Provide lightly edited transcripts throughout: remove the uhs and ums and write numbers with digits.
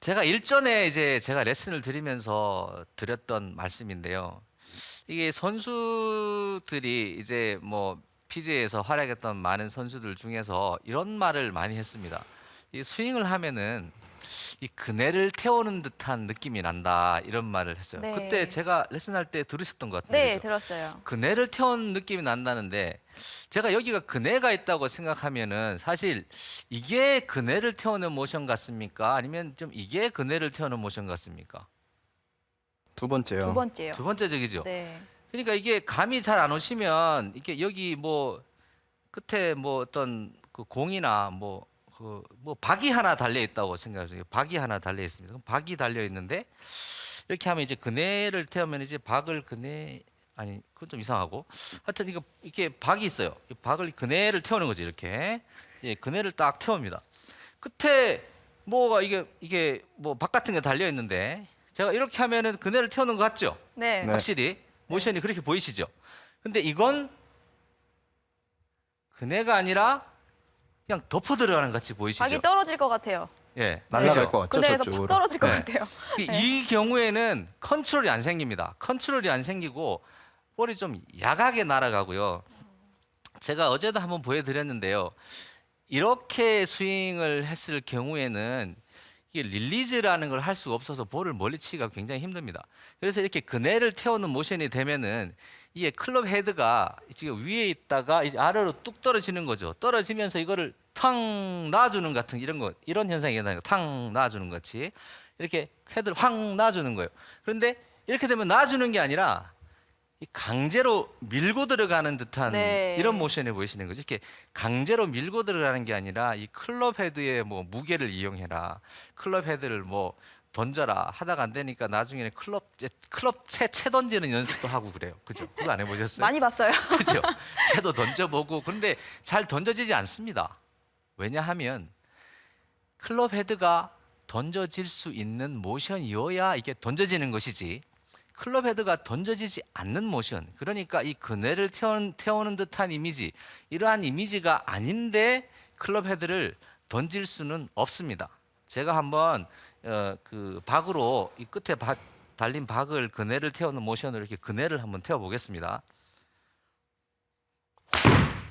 제가 일전에 이제 제가 레슨을 드리면서 드렸던 말씀인데요. 이게 선수들이 이제 뭐 PGA에서 활약했던 많은 선수들 중에서 이런 말을 많이 했습니다. 이 스윙을 하면은 이 그네를 태우는 듯한 느낌이 난다 이런 말을 했어요. 그때 네. 제가 레슨할 때 들으셨던 것 같은데 네, 그죠? 들었어요. 그네를 태우는 느낌이 난다는데 제가 여기가 그네가 있다고 생각하면은 사실 이게 그네를 태우는 모션 같습니까? 아니면 좀 이게 그네를 태우는 모션 같습니까? 두 두 번째요. 번째요. 두 번째적이죠. 네. 그러니까 이게 감이 잘 안 오시면 이게 여기 뭐 끝에 뭐 어떤 그 공이나 뭐 그 뭐 박이 하나 달려 있다고 생각하세요. 박이 하나 달려 있습니다. 그럼 박이 달려 있는데 이렇게 하면 이제 그네를 태우면 이제 박을 그네 아니 그건 좀 이상하고 하여튼 이거 이렇게 박이 있어요. 이 박을 그네를 태우는 거지 이렇게 예, 그네를 딱 태웁니다. 끝에 뭐가 이게 뭐 박 같은 게 달려 있는데 제가 이렇게 하면은 그네를 태우는 것 같죠? 네. 네. 확실히 모션이 그렇게 보이시죠? 근데 이건 그네가 아니라 그냥 덮어 들어가는 것 같이 보이시죠? 박이 떨어질 것 같아요. 예, 날아갈 그죠? 것 같죠, 그네에서 팍 저쪽으로. 떨어질 것 네. 같아요. 이- 네. 이 경우에는 컨트롤이 안 생깁니다. 컨트롤이 안 생기고 볼이 좀 야하게 날아가고요. 제가 어제도 한번 보여드렸는데요. 이렇게 스윙을 했을 경우에는 이게 릴리즈라는 걸 할 수가 없어서 볼을 멀리 치기가 굉장히 힘듭니다. 그래서 이렇게 그네를 태우는 모션이 되면은 이게 클럽 헤드가 지금 위에 있다가 이제 아래로 뚝 떨어지는 거죠. 떨어지면서 이거를 탕 놔주는 같은 이런 현상이 일어나요. 탕 놔주는 것 같이 이렇게 헤드를 확 놔주는 거예요. 그런데 이렇게 되면 놔주는 게 아니라 이 강제로 밀고 들어가는 듯한 네. 이런 모션이 보이시는 거죠. 이렇게 강제로 밀고 들어가는 게 아니라 이 클럽 헤드의 뭐 무게를 이용해라. 클럽 헤드를 뭐 던져라 하다가 안 되니까 나중에는 클럽 채 던지는 연습도 하고 그래요. 그죠? 그거 안 해보셨어요? 많이 봤어요. 그죠? 채도 던져보고 그런데 잘 던져지지 않습니다. 왜냐하면 클럽 헤드가 던져질 수 있는 모션이어야 이게 던져지는 것이지 클럽 헤드가 던져지지 않는 모션 그러니까 이 그네를 태우는 듯한 이미지 이러한 이미지가 아닌데 클럽 헤드를 던질 수는 없습니다. 제가 한번 그 박으로 이 끝에 달린 박을 그네를 태우는 모션으로 이렇게 그네를 한번 태워 보겠습니다.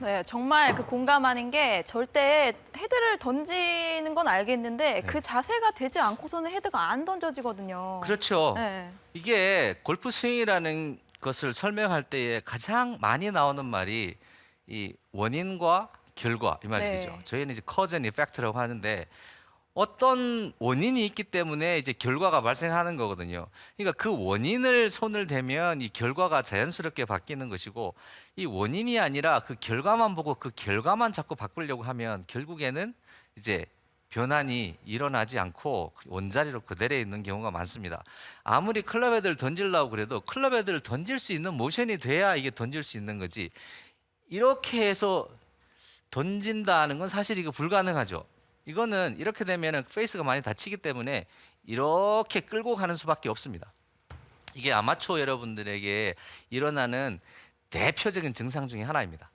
네, 정말 그 공감하는 게 절대 헤드를 던지는 건 알겠는데 그 자세가 되지 않고서는 헤드가 안 던져지거든요. 그렇죠. 네. 이게 골프 스윙이라는 것을 설명할 때에 가장 많이 나오는 말이 이 원인과 결과 이 말이죠. 네. 저희는 이제 cause and effect라고 하는데 어떤 원인이 있기 때문에 이제 결과가 발생하는 거거든요. 그러니까 그 원인을 손을 대면 이 결과가 자연스럽게 바뀌는 것이고 이 원인이 아니라 그 결과만 보고 그 결과만 자꾸 바꾸려고 하면 결국에는 이제 변환이 일어나지 않고 원자리로 그대로 있는 경우가 많습니다. 아무리 클럽 헤드를 던지려고 그래도 클럽 헤드를 던질 수 있는 모션이 돼야 이게 던질 수 있는 거지. 이렇게 해서 던진다는 건 사실 이거 불가능하죠. 이거는 이렇게 되면은 페이스가 많이 다치기 때문에 이렇게 끌고 가는 수밖에 없습니다. 이게 아마추어 여러분들에게 일어나는 대표적인 증상 중에 하나입니다.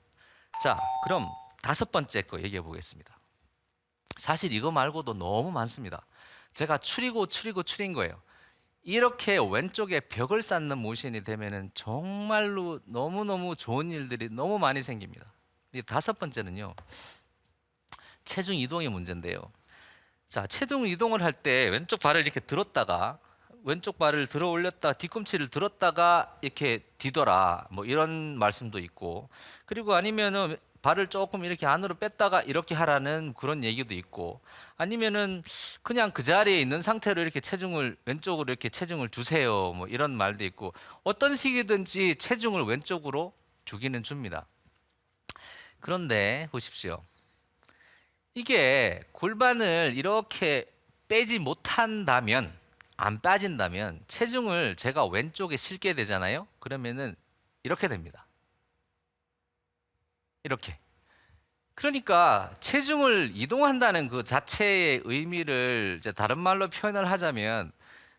자, 그럼 다섯 번째 거 얘기해 보겠습니다. 사실 이거 말고도 너무 많습니다. 제가 추린 거예요. 이렇게 왼쪽에 벽을 쌓는 모션이 되면은 정말로 너무너무 좋은 일들이 너무 많이 생깁니다. 이 다섯 번째는요. 체중 이동의 문제인데요. 자, 체중 이동을 할 때 왼쪽 발을 이렇게 들었다가 왼쪽 발을 들어 올렸다 뒤꿈치를 들었다가 이렇게 디더라 뭐 이런 말씀도 있고 그리고 아니면은 발을 조금 이렇게 안으로 뺐다가 이렇게 하라는 그런 얘기도 있고 아니면은 그냥 그 자리에 있는 상태로 이렇게 체중을 왼쪽으로 이렇게 체중을 두세요 뭐 이런 말도 있고 어떤 식이든지 체중을 왼쪽으로 주기는 줍니다. 그런데 보십시오. 이게 골반을 이렇게 빼지 못한다면 안 빠진다면 체중을 제가 왼쪽에 실게 되잖아요. 그러면은 이렇게 됩니다. 이렇게. 그러니까 체중을 이동한다는 그 자체의 의미를 이제 다른 말로 표현을 하자면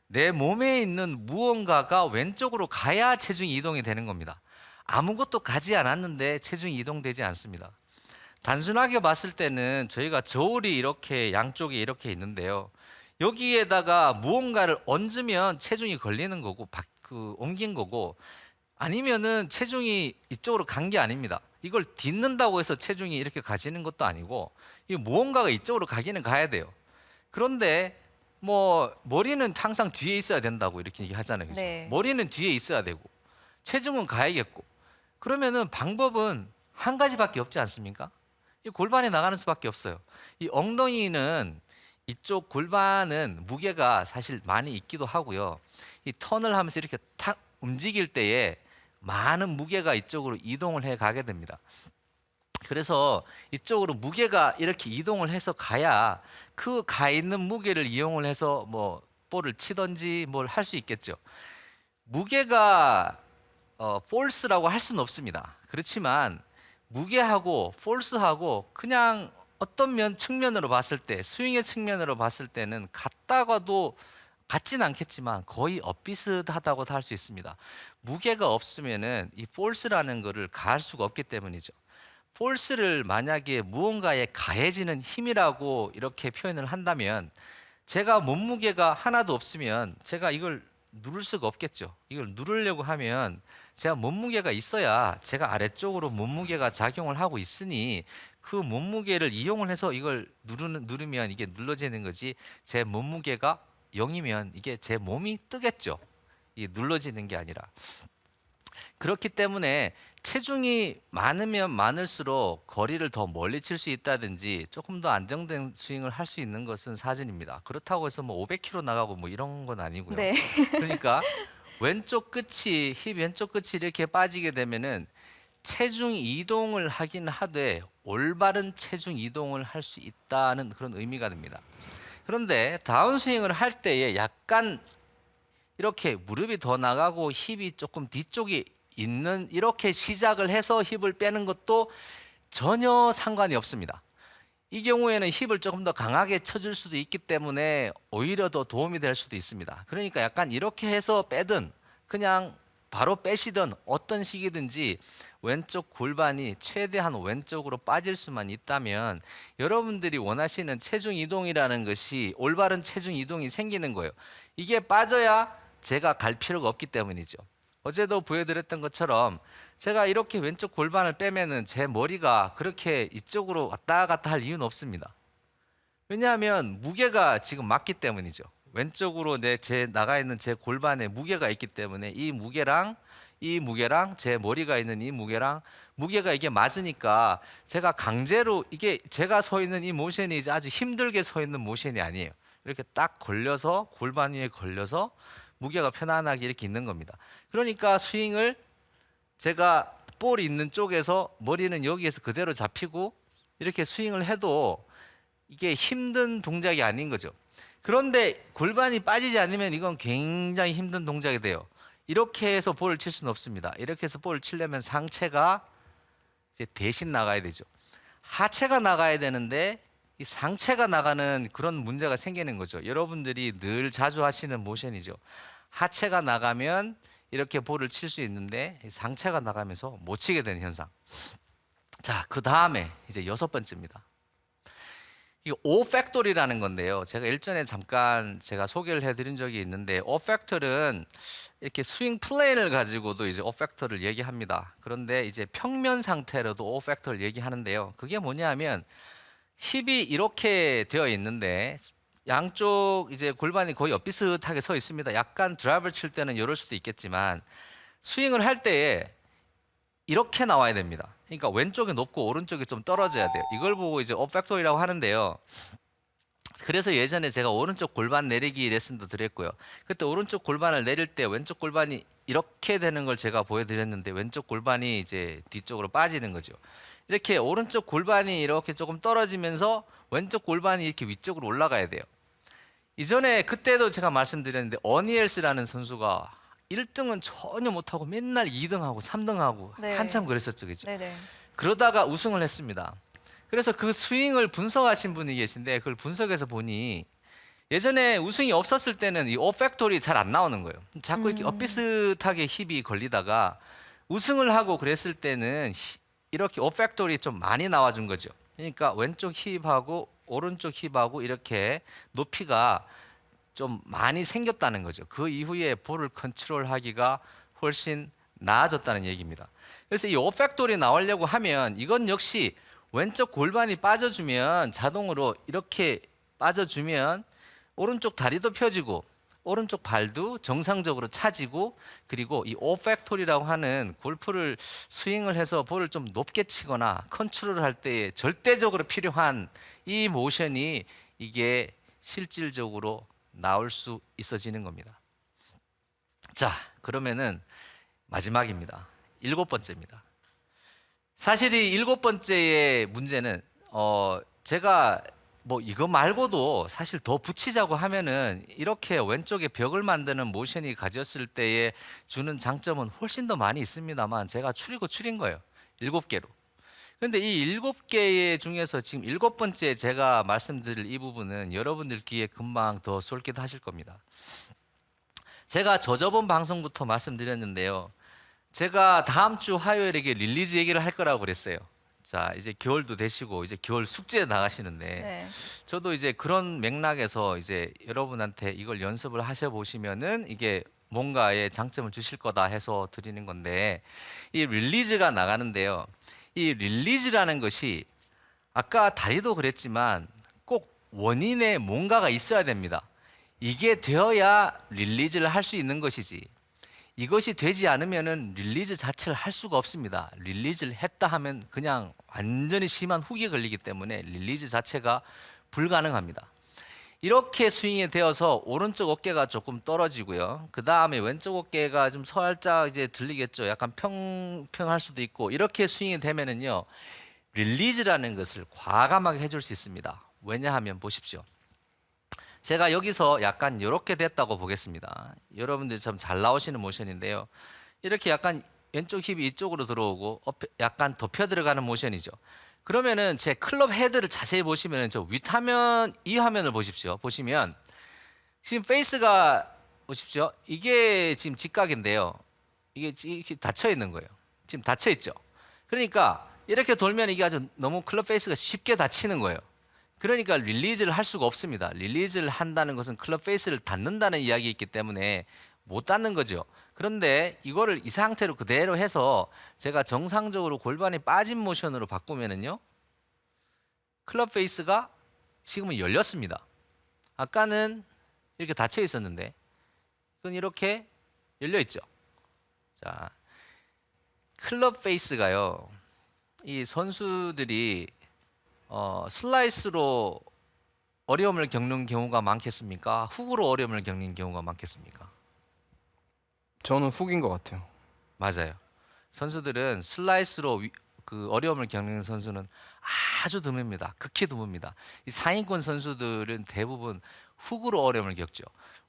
내 몸에 있는 무언가가 왼쪽으로 가야 체중이 이동이 되는 겁니다. 아무것도 가지 않았는데 체중이 이동되지 않습니다. 단순하게 봤을 때는 저희가 저울이 이렇게 양쪽에 이렇게 있는데요. 여기에다가 무언가를 얹으면 체중이 걸리는 거고 옮긴 거고 아니면은 체중이 이쪽으로 간 게 아닙니다. 이걸 딛는다고 해서 체중이 이렇게 가지는 것도 아니고 이 무언가가 이쪽으로 가기는 가야 돼요. 그런데 뭐 머리는 항상 뒤에 있어야 된다고 이렇게 얘기하잖아요. 그죠? 네. 머리는 뒤에 있어야 되고 체중은 가야겠고 그러면은 방법은 한 가지밖에 없지 않습니까? 이 골반에 나가는 수밖에 없어요. 이 엉덩이는 이쪽 골반은 무게가 사실 많이 있기도 하고요. 이 턴을 하면서 이렇게 탁 움직일 때에 많은 무게가 이쪽으로 이동을 해 가게 됩니다. 그래서 이쪽으로 무게가 이렇게 이동을 해서 가야 그 가 있는 무게를 이용을 해서 뭐 볼을 치든지 뭘 할 수 있겠죠. 무게가 폴스라고 할 수는 없습니다. 그렇지만 무게하고 폴스하고 그냥 어떤 측면으로 봤을 때 스윙의 측면으로 봤을 때는 같다가도 같진 않겠지만 거의 엇비슷하다고 할 수 있습니다. 무게가 없으면은 이 폴스라는 거를 가할 수가 없기 때문이죠. 폴스를 만약에 무언가에 가해지는 힘이라고 이렇게 표현을 한다면 제가 몸무게가 하나도 없으면 제가 이걸 누를 수가 없겠죠. 이걸 누르려고 하면 제가 몸무게가 있어야 제가 아래쪽으로 몸무게가 작용을 하고 있으니 그 몸무게를 이용을 해서 이걸 누르면 이게 눌러지는 거지 제 몸무게가 0이면 이게 제 몸이 뜨겠죠. 이게 눌러지는 게 아니라. 그렇기 때문에 체중이 많으면 많을수록 거리를 더 멀리 칠 수 있다든지 조금 더 안정된 스윙을 할 수 있는 것은 사실입니다. 그렇다고 해서 뭐 500km 나가고 뭐 이런 건 아니고요. 네. 그러니까 힙 왼쪽 끝이 이렇게 빠지게 되면은 체중 이동을 하긴 하되 올바른 체중 이동을 할 수 있다는 그런 의미가 됩니다. 그런데 다운스윙을 할 때에 약간 이렇게 무릎이 더 나가고 힙이 조금 뒤쪽에 있는 이렇게 시작을 해서 힙을 빼는 것도 전혀 상관이 없습니다. 이 경우에는 힙을 조금 더 강하게 쳐줄 수도 있기 때문에 오히려 더 도움이 될 수도 있습니다. 그러니까 약간 이렇게 해서 빼든 그냥 바로 빼시든 어떤 식이든지 왼쪽 골반이 최대한 왼쪽으로 빠질 수만 있다면 여러분들이 원하시는 체중 이동이라는 것이 올바른 체중 이동이 생기는 거예요. 이게 빠져야 제가 갈 필요가 없기 때문이죠. 어제도 보여드렸던 것처럼 제가 이렇게 왼쪽 골반을 빼면은 제 머리가 그렇게 이쪽으로 왔다 갔다 할 이유는 없습니다. 왜냐하면 무게가 지금 맞기 때문이죠. 왼쪽으로 제 나가 있는 제 골반에 무게가 있기 때문에 이 무게랑 제 머리가 있는 이 무게랑 무게가 이게 맞으니까 제가 강제로 이게 제가 서 있는 이 모션이 이제 아주 힘들게 서 있는 모션이 아니에요. 이렇게 딱 걸려서 골반 위에 걸려서 무게가 편안하게 이렇게 있는 겁니다. 그러니까 스윙을 제가 볼이 있는 쪽에서 머리는 여기에서 그대로 잡히고 이렇게 스윙을 해도 이게 힘든 동작이 아닌 거죠. 그런데 골반이 빠지지 않으면 이건 굉장히 힘든 동작이 돼요. 이렇게 해서 볼을 칠 수는 없습니다. 이렇게 해서 볼을 치려면 상체가 이제 대신 나가야 되죠. 하체가 나가야 되는데 이 상체가 나가는 그런 문제가 생기는 거죠. 여러분들이 늘 자주 하시는 모션이죠. 하체가 나가면 이렇게 볼을 칠 수 있는데 상체가 나가면서 못 치게 되는 현상. 자, 그 다음에 이제 6번째입니다. 이 O 팩тор이라는 건데요. 제가 일전에 잠깐 제가 소개를 해드린 적이 있는데 O 팩tor은 이렇게 스윙 플레인을 가지고도 이제 O 팩tor를 얘기합니다. 그런데 이제 평면 상태로도 O 팩tor를 얘기하는데요. 그게 뭐냐면 힙이 이렇게 되어 있는데 양쪽 이제 골반이 거의 엇비슷하게 서 있습니다. 약간 드라이브를 칠 때는 이럴 수도 있겠지만 스윙을 할 때에 이렇게 나와야 됩니다. 그러니까 왼쪽이 높고 오른쪽이 좀 떨어져야 돼요. 이걸 보고 이제 업 팩тор이라고 하는데요. 그래서 예전에 제가 오른쪽 골반 내리기 레슨도 드렸고요. 그때 오른쪽 골반을 내릴 때 왼쪽 골반이 이렇게 되는 걸 제가 보여드렸는데 왼쪽 골반이 이제 뒤쪽으로 빠지는 거죠. 이렇게 오른쪽 골반이 이렇게 조금 떨어지면서 왼쪽 골반이 이렇게 위쪽으로 올라가야 돼요. 이전에 그때도 제가 말씀드렸는데 어니엘스라는 선수가 1등은 전혀 못하고 맨날 2등하고 3등하고 네. 한참 그랬었죠. 그죠? 네네. 그러다가 우승을 했습니다. 그래서 그 스윙을 분석하신 분이 계신데 그걸 분석해서 보니 예전에 우승이 없었을 때는 이 오팩тор이 잘 안 나오는 거예요. 자꾸 이렇게 엇비슷하게 힙이 걸리다가 우승을 하고 그랬을 때는 이렇게 오팩тор이 좀 많이 나와준 거죠. 그러니까 왼쪽 힙하고 오른쪽 힙하고 이렇게 높이가 좀 많이 생겼다는 거죠. 그 이후에 볼을 컨트롤하기가 훨씬 나아졌다는 얘기입니다. 그래서 이 오팩돌이 나오려고 하면 이건 역시 왼쪽 골반이 빠져주면 자동으로 이렇게 빠져주면 오른쪽 다리도 펴지고 오른쪽 발도 정상적으로 차지고, 그리고 이 오팩토리라고 하는 골프를 스윙을 해서 볼을 좀 높게 치거나 컨트롤을 할 때에 절대적으로 필요한 이 모션이 이게 실질적으로 나올 수 있어지는 겁니다. 자, 그러면은 마지막입니다. 7번째입니다. 사실 이 7번째의 문제는 제가 뭐 이거 말고도 사실 더 붙이자고 하면은 이렇게 왼쪽에 벽을 만드는 모션이 가졌을 때에 주는 장점은 훨씬 더 많이 있습니다만 제가 추린 거예요. 7개로. 근데 이 7개 중에서 지금 7번째 제가 말씀드릴 이 부분은 여러분들 귀에 금방 더 솔깃하실 겁니다. 제가 저번 방송부터 말씀드렸는데요. 제가 다음 주 화요일에 릴리즈 얘기를 할 거라고 그랬어요. 자, 이제 겨울도 되시고 이제 겨울 숙제에 나가시는데 네. 저도 이제 그런 맥락에서 이제 여러분한테 이걸 연습을 하셔 보시면은 이게 뭔가의 장점을 주실 거다 해서 드리는 건데, 이 릴리즈가 나가는데요. 이 릴리즈라는 것이 아까 다리도 그랬지만 꼭 원인에 뭔가가 있어야 됩니다. 이게 되어야 릴리즈를 할 수 있는 것이지, 이것이 되지 않으면은 릴리즈 자체를 할 수가 없습니다. 릴리즈를 했다 하면 그냥 완전히 심한 훅이 걸리기 때문에 릴리즈 자체가 불가능합니다. 이렇게 스윙이 되어서 오른쪽 어깨가 조금 떨어지고요. 그 다음에 왼쪽 어깨가 좀 살짝 이제 들리겠죠. 약간 평평할 수도 있고, 이렇게 스윙이 되면은요, 릴리즈라는 것을 과감하게 해줄 수 있습니다. 왜냐하면 보십시오. 제가 여기서 약간 이렇게 됐다고 보겠습니다. 여러분들 좀 잘 나오시는 모션인데요. 이렇게 약간 왼쪽 힙이 이쪽으로 들어오고 약간 덮여 들어가는 모션이죠. 그러면은 제 클럽 헤드를 자세히 보시면 저 윗화면, 이 화면을 보십시오. 보시면 지금 페이스가 보십시오. 이게 지금 직각인데요. 이게 이렇게 닫혀 있는 거예요. 지금 닫혀 있죠. 그러니까 이렇게 돌면 이게 아주 너무 클럽 페이스가 쉽게 닫히는 거예요. 그러니까 릴리즈를 할 수가 없습니다. 릴리즈를 한다는 것은 클럽 페이스를 닫는다는 이야기이기 때문에 못 닫는 거죠. 그런데 이거를 이 상태로 그대로 해서 제가 정상적으로 골반이 빠진 모션으로 바꾸면은요, 클럽 페이스가 지금은 열렸습니다. 아까는 이렇게 닫혀 있었는데 이건 이렇게 열려 있죠. 자, 클럽 페이스가요, 이 선수들이 슬라이스로 어려움을 겪는 경우가 많겠습니까? 훅으로 어려움을 겪는 경우가 많겠습니까? 저는 훅인 것 같아요. 맞아요. 선수들은 슬라이스로 그 어려움을 겪는 선수는 아주 드뭅니다. 극히 드뭅니다. 이 상위권 선수들은 대부분 훅으로 어려움을 겪죠.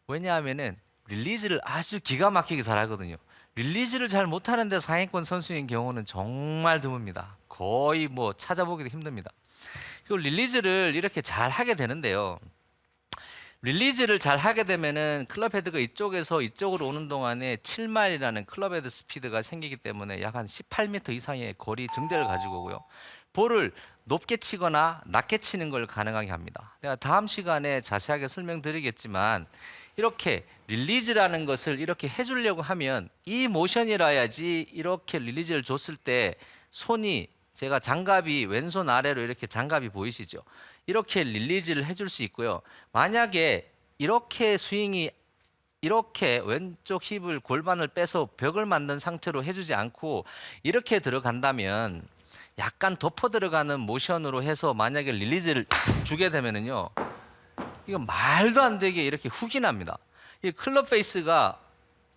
왜냐하면은 릴리즈를 아주 기가 막히게 잘하거든요. 릴리즈를 잘 못하는데 상위권 선수인 경우는 정말 드뭅니다. 거의 뭐 찾아보기도 힘듭니다. 그 릴리즈를 이렇게 잘 하게 되는데요. 릴리즈를 잘 하게 되면은 클럽 헤드가 이쪽에서 이쪽으로 오는 동안에 7마일이라는 클럽 헤드 스피드가 생기기 때문에 약 한 18m 이상의 거리 증대를 가지고 오고요. 볼을 높게 치거나 낮게 치는 걸 가능하게 합니다. 내가 다음 시간에 자세하게 설명드리겠지만 이렇게 릴리즈라는 것을 이렇게 해주려고 하면 이 모션이라야지 이렇게 릴리즈를 줬을 때 손이, 제가 장갑이 왼손 아래로 이렇게 장갑이 보이시죠? 이렇게 릴리즈를 해줄 수 있고요. 만약에 이렇게 스윙이 이렇게 왼쪽 힙을 골반을 빼서 벽을 만든 상태로 해주지 않고 이렇게 들어간다면 약간 덮어 들어가는 모션으로 해서 만약에 릴리즈를 주게 되면은요, 이거 말도 안 되게 이렇게 훅이 납니다. 이 클럽 페이스가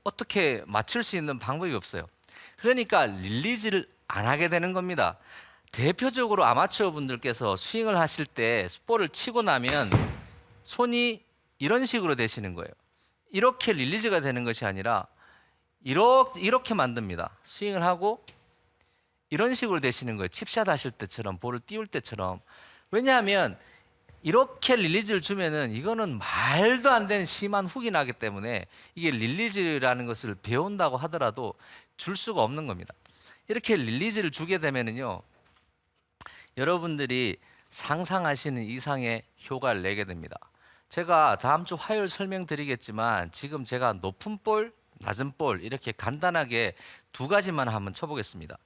어떻게 맞출 수 있는 방법이 없어요. 그러니까 릴리즈를 안 하게 되는 겁니다. 대표적으로 아마추어 분들께서 스윙을 하실 때 볼을 치고 나면 손이 이런 식으로 되시는 거예요. 이렇게 릴리즈가 되는 것이 아니라 이렇게 만듭니다. 스윙을 하고 이런 식으로 되시는 거예요. 칩샷 하실 때처럼, 볼을 띄울 때처럼. 왜냐하면 이렇게 릴리즈를 주면은 이거는 말도 안 되는 심한 훅이 나기 때문에 이게 릴리즈라는 것을 배운다고 하더라도 줄 수가 없는 겁니다. 이렇게 릴리즈를 주게 되면은요, 여러분들이 상상하시는 이상의 효과를 내게 됩니다. 제가 다음 주 화요일 설명드리겠지만 지금 제가 높은 볼, 낮은 볼 이렇게 간단하게 두 가지만 한번 쳐보겠습니다.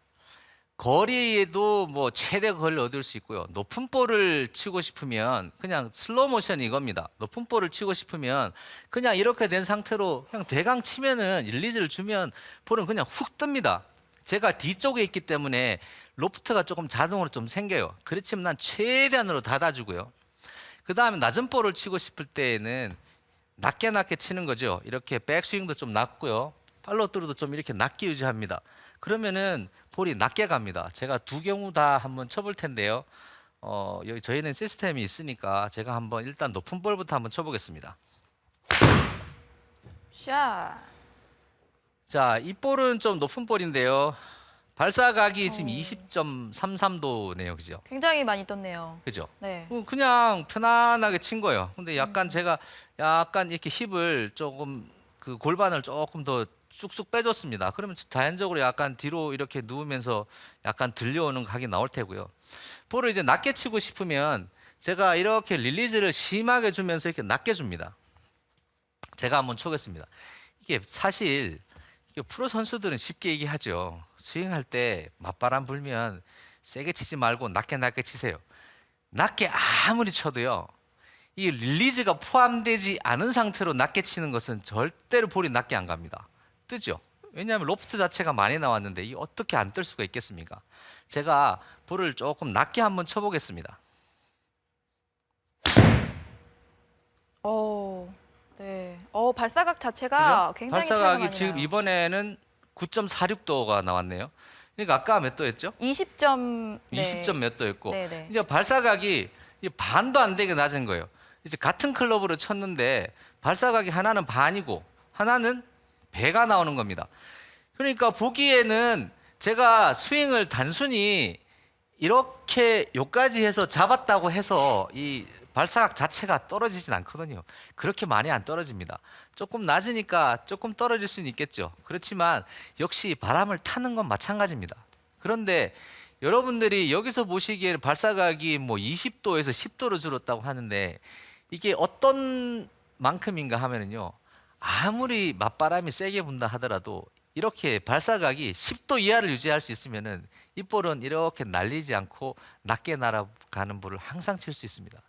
거리에도 뭐 최대 거리를 얻을 수 있고요. 높은 볼을 치고 싶으면 그냥 슬로우 모션이 이겁니다. 높은 볼을 치고 싶으면 그냥 이렇게 된 상태로 그냥 대강 치면은 릴리즈를 주면 볼은 그냥 훅 뜹니다. 제가 뒤쪽에 있기 때문에 로프트가 조금 자동으로 좀 생겨요. 그렇지만 난 최대한으로 닫아주고요. 그 다음에 낮은 볼을 치고 싶을 때에는 낮게 치는 거죠. 이렇게 백스윙도 좀 낮고요. 팔로우트루도 좀 이렇게 낮게 유지합니다. 그러면은 볼이 낮게 갑니다. 제가 두 경우 다 한번 쳐볼 텐데요. 여기 저희는 시스템이 있으니까 제가 한번 일단 높은 볼부터 한번 쳐보겠습니다. 샷. 자, 이 볼은 좀 높은 볼인데요. 발사각이 지금 20.33도네요. 그죠? 굉장히 많이 떴네요. 그죠? 네. 그냥 편안하게 친 거예요. 근데 약간 제가 약간 이렇게 힙을 조금 그 골반을 조금 더 쑥쑥 빼줬습니다. 그러면 자연적으로 약간 뒤로 이렇게 누우면서 약간 들려오는 각이 나올 테고요. 볼을 이제 낮게 치고 싶으면 제가 이렇게 릴리즈를 심하게 주면서 이렇게 낮게 줍니다. 제가 한번 쳐보겠습니다. 이게 사실 이게 프로 선수들은 쉽게 얘기하죠. 스윙할 때 맞바람 불면 세게 치지 말고 낮게 치세요. 낮게 아무리 쳐도요. 이 릴리즈가 포함되지 않은 상태로 낮게 치는 것은 절대로 볼이 낮게 안 갑니다. 뜨죠? 왜냐하면 로프트 자체가 많이 나왔는데 이 어떻게 안 뜰 수가 있겠습니까? 제가 볼을 조금 낮게 한번 쳐보겠습니다. 네. 발사각 자체가 그죠? 굉장히 차이가 발사각이 많이 지금 나요. 이번에는 9.46도가 나왔네요. 그러니까 아까 몇 도였죠? 20점. 네. 20점 몇 도였고 네네. 이제 발사각이 이 반도 안 되게 낮은 거예요. 이제 같은 클럽으로 쳤는데 발사각이 하나는 반이고 하나는 배가 나오는 겁니다. 그러니까 보기에는 제가 스윙을 단순히 이렇게 요까지 해서 잡았다고 해서 이 발사각 자체가 떨어지진 않거든요. 그렇게 많이 안 떨어집니다. 조금 낮으니까 조금 떨어질 수는 있겠죠. 그렇지만 역시 바람을 타는 건 마찬가지입니다. 그런데 여러분들이 여기서 보시기에 발사각이 뭐 20도에서 10도로 줄었다고 하는데 이게 어떤 만큼인가 하면은요. 아무리 맞바람이 세게 분다 하더라도 이렇게 발사각이 10도 이하를 유지할 수 있으면은 이 볼은 이렇게 날리지 않고 낮게 날아가는 볼을 항상 칠 수 있습니다.